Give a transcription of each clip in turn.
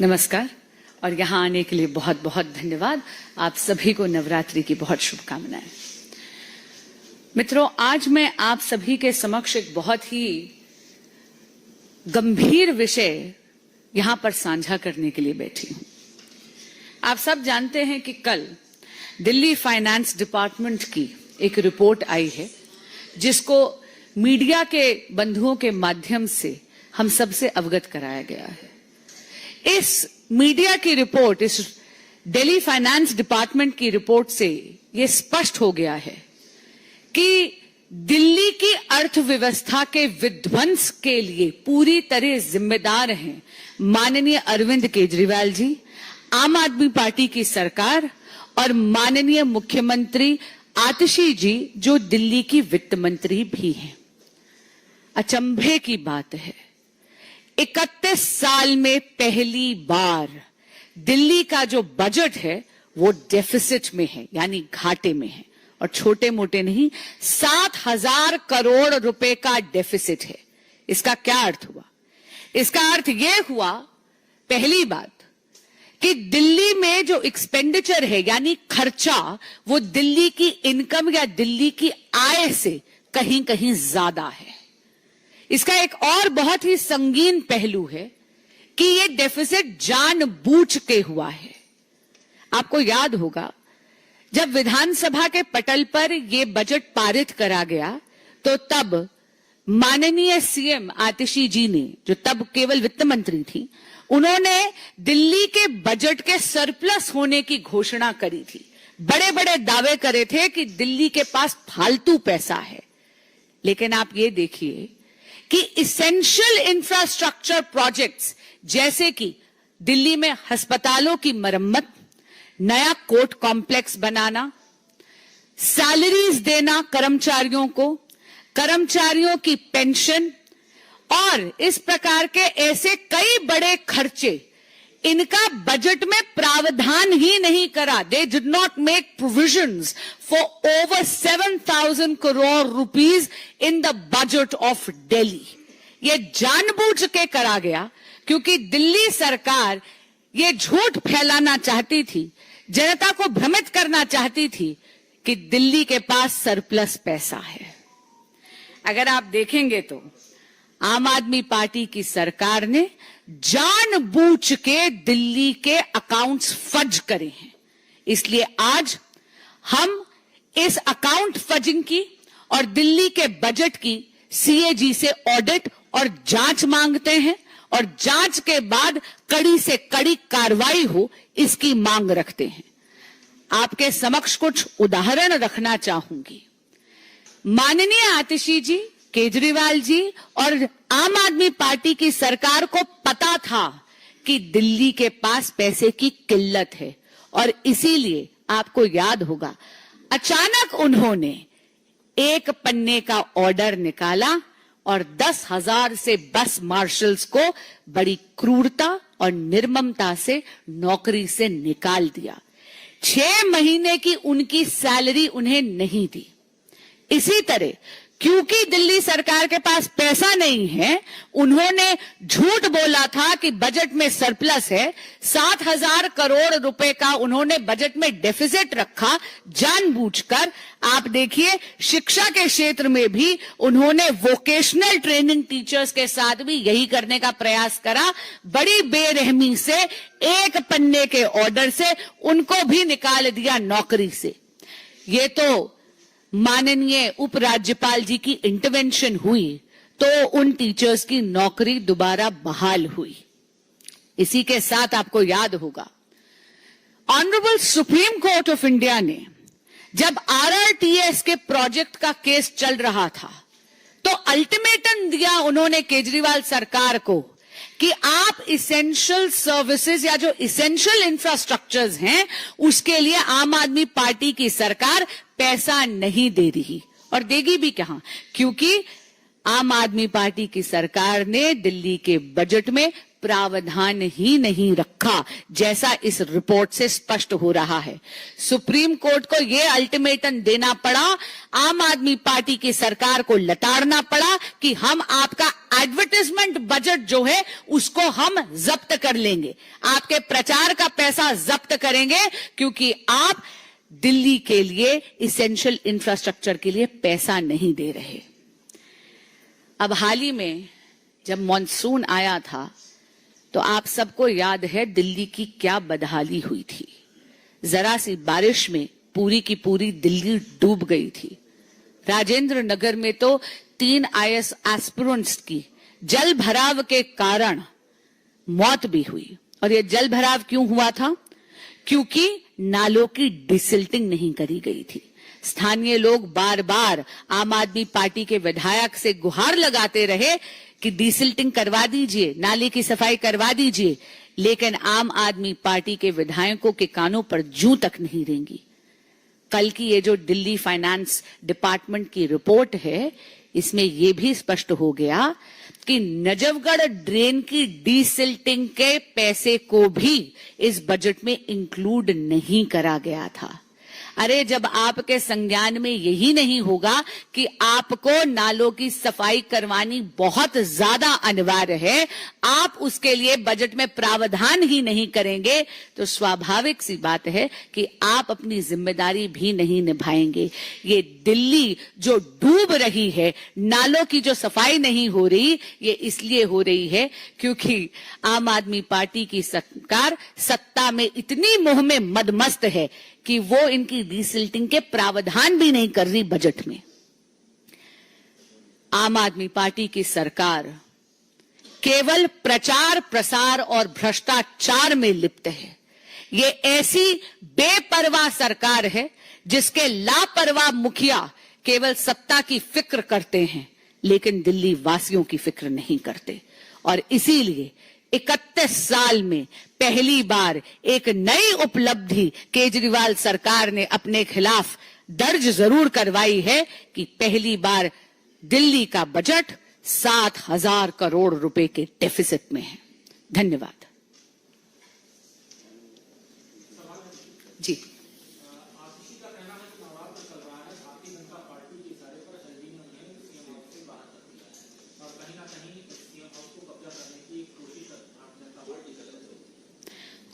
नमस्कार और यहाँ आने के लिए बहुत बहुत धन्यवाद। आप सभी को नवरात्रि की बहुत शुभकामनाएं। मित्रों, आज मैं आप सभी के समक्ष एक बहुत ही गंभीर विषय यहाँ पर साझा करने के लिए बैठी हूँ। आप सब जानते हैं कि कल दिल्ली फाइनेंस डिपार्टमेंट की एक रिपोर्ट आई है, जिसको मीडिया के बंधुओं के माध्यम से हम सबसे अवगत कराया गया है। इस मीडिया की रिपोर्ट, इस दिल्ली फाइनेंस डिपार्टमेंट की रिपोर्ट से यह स्पष्ट हो गया है कि दिल्ली की अर्थव्यवस्था के विध्वंस के लिए पूरी तरह जिम्मेदार हैं माननीय अरविंद केजरीवाल जी, आम आदमी पार्टी की सरकार और माननीय मुख्यमंत्री आतिशी जी, जो दिल्ली की वित्त मंत्री भी हैं। अचंभे की बात है, 31 साल में पहली बार दिल्ली का जो बजट है वो डेफिसिट में है, यानी घाटे में है, और छोटे मोटे नहीं, 7,000 करोड़ रुपए का डेफिसिट है। इसका क्या अर्थ हुआ? इसका अर्थ यह हुआ, पहली बात, कि दिल्ली में जो एक्सपेंडिचर है यानी खर्चा, वो दिल्ली की इनकम या दिल्ली की आय से कहीं कहीं ज्यादा है। इसका एक और बहुत ही संगीन पहलू है कि ये डेफिसिट जानबूझ के हुआ है। आपको याद होगा, जब विधानसभा के पटल पर यह बजट पारित करा गया तो तब माननीय सीएम आतिशी जी ने, जो तब केवल वित्त मंत्री थी, उन्होंने दिल्ली के बजट के सरप्लस होने की घोषणा करी थी। बड़े बड़े दावे करे थे कि दिल्ली के पास फालतू पैसा है। लेकिन आप ये देखिए कि इसेंशियल इंफ्रास्ट्रक्चर प्रोजेक्ट्स, जैसे कि दिल्ली में अस्पतालों की मरम्मत, नया कोर्ट कॉम्प्लेक्स बनाना, सैलरीज देना कर्मचारियों को, कर्मचारियों की पेंशन और इस प्रकार के ऐसे कई बड़े खर्चे, इनका बजट में प्रावधान ही नहीं करा। They did not make provisions for over 7,000 crore rupees in the budget of Delhi. ये जानबूझ के करा गया क्योंकि दिल्ली सरकार ये झूठ फैलाना चाहती थी, जनता को भ्रमित करना चाहती थी कि दिल्ली के पास सरप्लस पैसा है। अगर आप देखेंगे तो आम आदमी पार्टी की सरकार ने जानबूझ के दिल्ली के अकाउंट्स फज करे हैं। इसलिए आज हम इस अकाउंट फजिंग की और दिल्ली के बजट की सीएजी से ऑडिट और जांच मांगते हैं, और जांच के बाद कड़ी से कड़ी कार्रवाई हो, इसकी मांग रखते हैं। आपके समक्ष कुछ उदाहरण रखना चाहूंगी। माननीय आतिशी जी, केजरीवाल जी और आम आदमी पार्टी की सरकार को पता था कि दिल्ली के पास पैसे की किल्लत है, और इसीलिए आपको याद होगा, अचानक उन्होंने एक पन्ने का ऑर्डर निकाला और 10,000 से बस मार्शल्स को बड़ी क्रूरता और निर्ममता से नौकरी से निकाल दिया। 6 महीने की उनकी सैलरी उन्हें नहीं दी। इसी तरह क्योंकि दिल्ली सरकार के पास पैसा नहीं है, उन्होंने झूठ बोला था कि बजट में सरप्लस है। 7,000 करोड़ रुपए का उन्होंने बजट में डेफिसिट रखा जानबूझकर। आप देखिए, शिक्षा के क्षेत्र में भी उन्होंने वोकेशनल ट्रेनिंग टीचर्स के साथ भी यही करने का प्रयास करा। बड़ी बेरहमी से एक पन्ने के ऑर्डर से उनको भी निकाल दिया नौकरी से। ये तो माननीय उपराज्यपाल जी की इंटरवेंशन हुई तो उन टीचर्स की नौकरी दोबारा बहाल हुई। इसी के साथ आपको याद होगा, honourable supreme court of India ने जब आरआरटीएस के प्रोजेक्ट का केस चल रहा था तो अल्टीमेटम दिया उन्होंने केजरीवाल सरकार को कि आप इसेंशियल सर्विसेज या जो इसेंशियल इंफ्रास्ट्रक्चर्स हैं उसके लिए आम आदमी पार्टी की सरकार पैसा नहीं दे रही, और देगी भी कहां, क्योंकि आम आदमी पार्टी की सरकार ने दिल्ली के बजट में प्रावधान ही नहीं रखा, जैसा इस रिपोर्ट से स्पष्ट हो रहा है। सुप्रीम कोर्ट को यह अल्टीमेटम देना पड़ा, आम आदमी पार्टी की सरकार को लताड़ना पड़ा कि हम आपका एडवर्टाइजमेंट बजट जो है उसको हम जब्त कर लेंगे, आपके प्रचार का पैसा जब्त करेंगे, क्योंकि आप दिल्ली के लिए इसेंशियल इंफ्रास्ट्रक्चर के लिए पैसा नहीं दे रहे। अब हाल ही में जब मॉनसून आया था तो आप सबको याद है दिल्ली की क्या बदहाली हुई थी। जरा सी बारिश में पूरी की पूरी दिल्ली डूब गई थी। राजेंद्र नगर में तो 3 IAS एस्पिरेंट्स की जल भराव के कारण मौत भी हुई। और यह जल भराव क्यों हुआ था? क्योंकि नालों की डिसिल्टिंग नहीं करी गई थी। स्थानीय लोग बार बार आम आदमी पार्टी के विधायक से गुहार लगाते रहे कि डिसिल्टिंग करवा दीजिए, नाले की सफाई करवा दीजिए, लेकिन आम आदमी पार्टी के विधायकों के कानों पर जूं तक नहीं रेंगी। कल की ये जो दिल्ली फाइनेंस डिपार्टमेंट की रिपोर्ट है, इसमें यह भी स्पष्ट हो गया कि नजफगढ़ ड्रेन की डिसिल्टिंग के पैसे को भी इस बजट में इंक्लूड नहीं करा गया था। अरे जब आपके संज्ञान में यही नहीं होगा कि आपको नालों की सफाई करवानी बहुत ज्यादा अनिवार्य है, आप उसके लिए बजट में प्रावधान ही नहीं करेंगे, तो स्वाभाविक सी बात है कि आप अपनी जिम्मेदारी भी नहीं निभाएंगे। ये दिल्ली जो डूब रही है, नालों की जो सफाई नहीं हो रही, ये इसलिए हो रही है क्योंकि आम आदमी पार्टी की सरकार सत्ता में इतनी मोह में मदमस्त है कि वो इनकी डिसिल्टिंग के प्रावधान भी नहीं कर रही बजट में। आम आदमी पार्टी की सरकार केवल प्रचार प्रसार और भ्रष्टाचार में लिप्त है। ये ऐसी बेपरवाह सरकार है जिसके लापरवाह मुखिया केवल सत्ता की फिक्र करते हैं, लेकिन दिल्ली वासियों की फिक्र नहीं करते। और इसीलिए 31 साल में पहली बार एक नई उपलब्धि केजरीवाल सरकार ने अपने खिलाफ दर्ज जरूर करवाई है कि पहली बार दिल्ली का बजट 7,000 करोड़ रुपए के डेफिसिट में है। धन्यवाद। जी,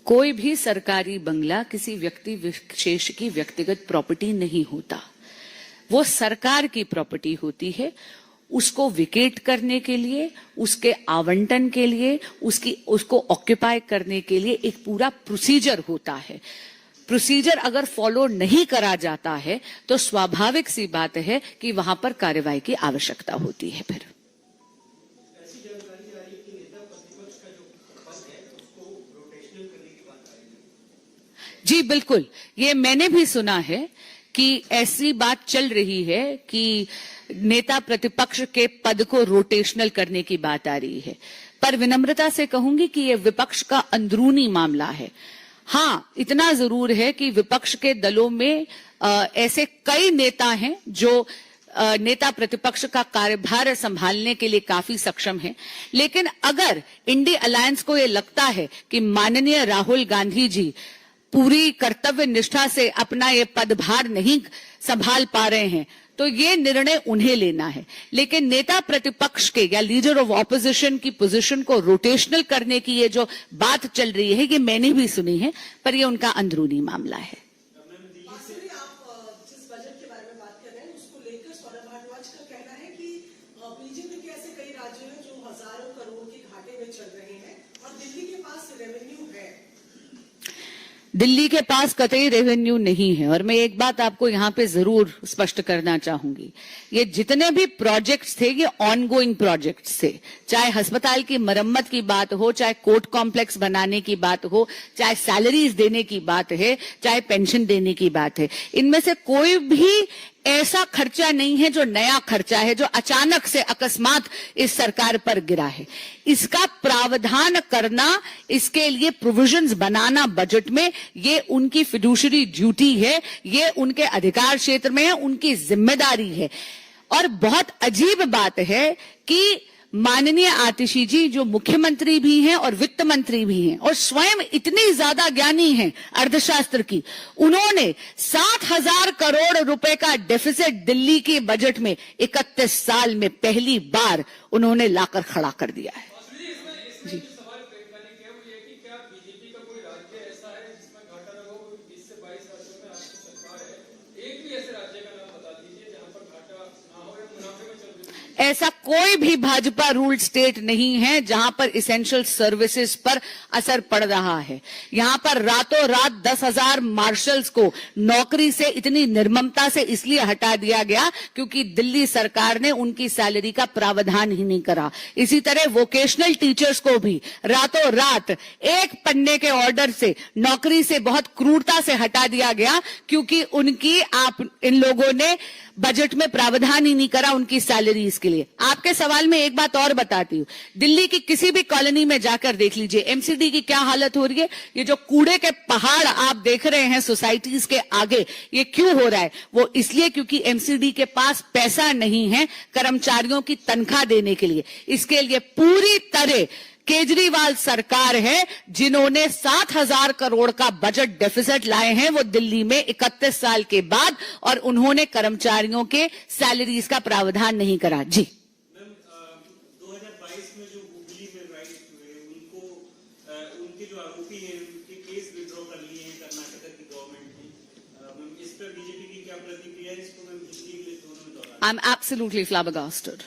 कोई भी सरकारी बंगला किसी व्यक्ति विशेष की व्यक्तिगत प्रॉपर्टी नहीं होता, वो सरकार की प्रॉपर्टी होती है। उसको विकेट करने के लिए, उसके आवंटन के लिए, उसको ऑक्यूपाई करने के लिए एक पूरा प्रोसीजर होता है। प्रोसीजर अगर फॉलो नहीं करा जाता है तो स्वाभाविक सी बात है कि वहां पर कार्रवाई की आवश्यकता होती है। फिर जी बिल्कुल, ये मैंने भी सुना है कि ऐसी बात चल रही है कि नेता प्रतिपक्ष के पद को रोटेशनल करने की बात आ रही है, पर विनम्रता से कहूंगी कि यह विपक्ष का अंदरूनी मामला है। हाँ, इतना जरूर है कि विपक्ष के दलों में ऐसे कई नेता हैं जो नेता प्रतिपक्ष का कार्यभार संभालने के लिए काफी सक्षम हैं, लेकिन अगर इंडिया अलायंस को यह लगता है कि माननीय राहुल गांधी जी पूरी कर्तव्य निष्ठा से अपना ये पदभार नहीं संभाल पा रहे हैं, तो ये निर्णय उन्हें लेना है। लेकिन नेता प्रतिपक्ष के या लीडर ऑफ ऑपोजिशन की पोजीशन को रोटेशनल करने की ये जो बात चल रही है, ये मैंने भी सुनी है, पर ये उनका अंदरूनी मामला है। दिल्ली के पास कतई रेवेन्यू नहीं है। और मैं एक बात आपको यहां पे जरूर स्पष्ट करना चाहूंगी, ये जितने भी प्रोजेक्ट्स थे ये ऑनगोइंग प्रोजेक्ट्स थे। चाहे अस्पताल की मरम्मत की बात हो, चाहे कोर्ट कॉम्प्लेक्स बनाने की बात हो, चाहे सैलरीज देने की बात है, चाहे पेंशन देने की बात है, इनमें से कोई भी ऐसा खर्चा नहीं है जो नया खर्चा है, जो अचानक से अकस्मात इस सरकार पर गिरा है। इसका प्रावधान करना, इसके लिए प्रोविजंस बनाना बजट में, ये उनकी फिड्यूशरी ड्यूटी है, ये उनके अधिकार क्षेत्र में है, उनकी जिम्मेदारी है। और बहुत अजीब बात है कि माननीय आतिशी जी जो मुख्यमंत्री भी हैं और वित्त मंत्री भी हैं और स्वयं इतनी ज्यादा ज्ञानी हैं अर्थशास्त्र की, उन्होंने 7,000 करोड़ रुपए का डेफिसिट दिल्ली के बजट में 31 साल में पहली बार उन्होंने लाकर खड़ा कर दिया है। जी ऐसा कोई भी भाजपा रूल स्टेट नहीं है जहां पर इसेंशियल सर्विसेज पर असर पड़ रहा है। यहां पर रातों रात 10,000 मार्शल्स को नौकरी से इतनी निर्ममता से इसलिए हटा दिया गया क्योंकि दिल्ली सरकार ने उनकी सैलरी का प्रावधान ही नहीं करा। इसी तरह वोकेशनल टीचर्स को भी रातों रात एक पन्ने के ऑर्डर से नौकरी से बहुत क्रूरता से हटा दिया गया क्योंकि उनकी इन लोगों ने बजट में प्रावधान ही नहीं करा उनकी सैलरीज के लिए। आपके सवाल में एक बात और बताती हूं, दिल्ली की किसी भी कॉलोनी में जाकर देख लीजिए एमसीडी की क्या हालत हो रही है। ये जो कूड़े के पहाड़ आप देख रहे हैं सोसाइटीज के आगे, ये क्यों हो रहा है? वो इसलिए क्योंकि एमसीडी के पास पैसा नहीं है कर्मचारियों की तनख्वाह देने के लिए। इसके लिए पूरी तरह केजरीवाल सरकार है जिन्होंने 7,000 करोड़ का बजट डेफिसिट लाए हैं वो दिल्ली में 31 साल के बाद, और उन्होंने कर्मचारियों के सैलरीज का प्रावधान नहीं करा। जी 2022 में जो हुगली में राइट हुए उनको उनके जो आरोपी हैं उनके केस विड्रॉ कर लिए हैं कर्नाटक की गवर्नमेंट ने। इस पर बीजेपी की क्या प्रतिक्रिया है? इसको मैं हिस्ट्री के लिए दोनों में दोहरा। I'm absolutely flabbergasted.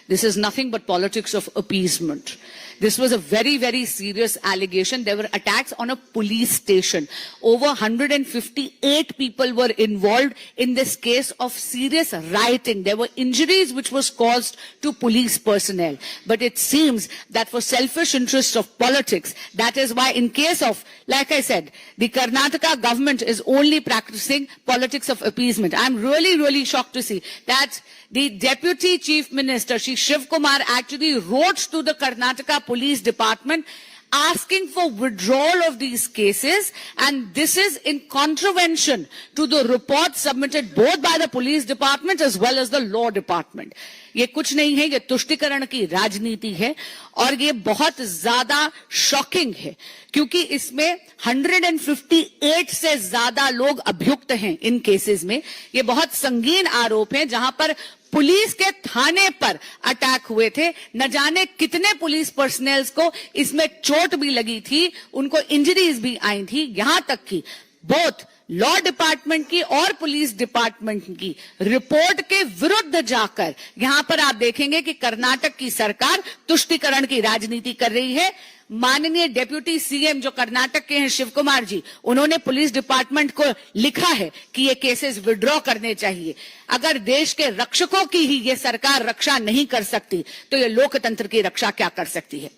This is nothing but politics of appeasement. This was a very, very serious allegation. There were attacks on a police station. Over 158 people were involved in this case of serious rioting. There were injuries which was caused to police personnel. But it seems that for selfish interests of politics, that is why in case of, like I said, the Karnataka government is only practicing politics of appeasement. I'm really, really shocked to see that the Deputy Chief Minister, Shri Shiv Kumar, actually wrote to the Karnataka Police Department asking for withdrawal of these cases, and this is in contravention to the report submitted both by the police department as well as the law department. ये कुछ नहीं है, ये तुष्टीकरण की राजनीति है और ये बहुत ज्यादा शॉकिंग है क्योंकि इसमें 158 से ज्यादा लोग अभियुक्त हैं इन केसेस में। ये बहुत संगीन आरोप हैं जहां पर पुलिस के थाने पर अटैक हुए थे। न जाने कितने पुलिस पर्सनल्स को इसमें चोट भी लगी थी, उनको इंजरीज भी आई थी। यहां तक कि बोथ लॉ डिपार्टमेंट की और पुलिस डिपार्टमेंट की रिपोर्ट के विरुद्ध जाकर यहां पर आप देखेंगे कि कर्नाटक की सरकार तुष्टीकरण की राजनीति कर रही है। माननीय डेप्यूटी सीएम जो कर्नाटक के हैं शिव कुमार जी, उन्होंने पुलिस डिपार्टमेंट को लिखा है कि ये केसेस विड्रॉ करने चाहिए। अगर देश के रक्षकों की ही ये सरकार रक्षा नहीं कर सकती तो ये लोकतंत्र की रक्षा क्या कर सकती है?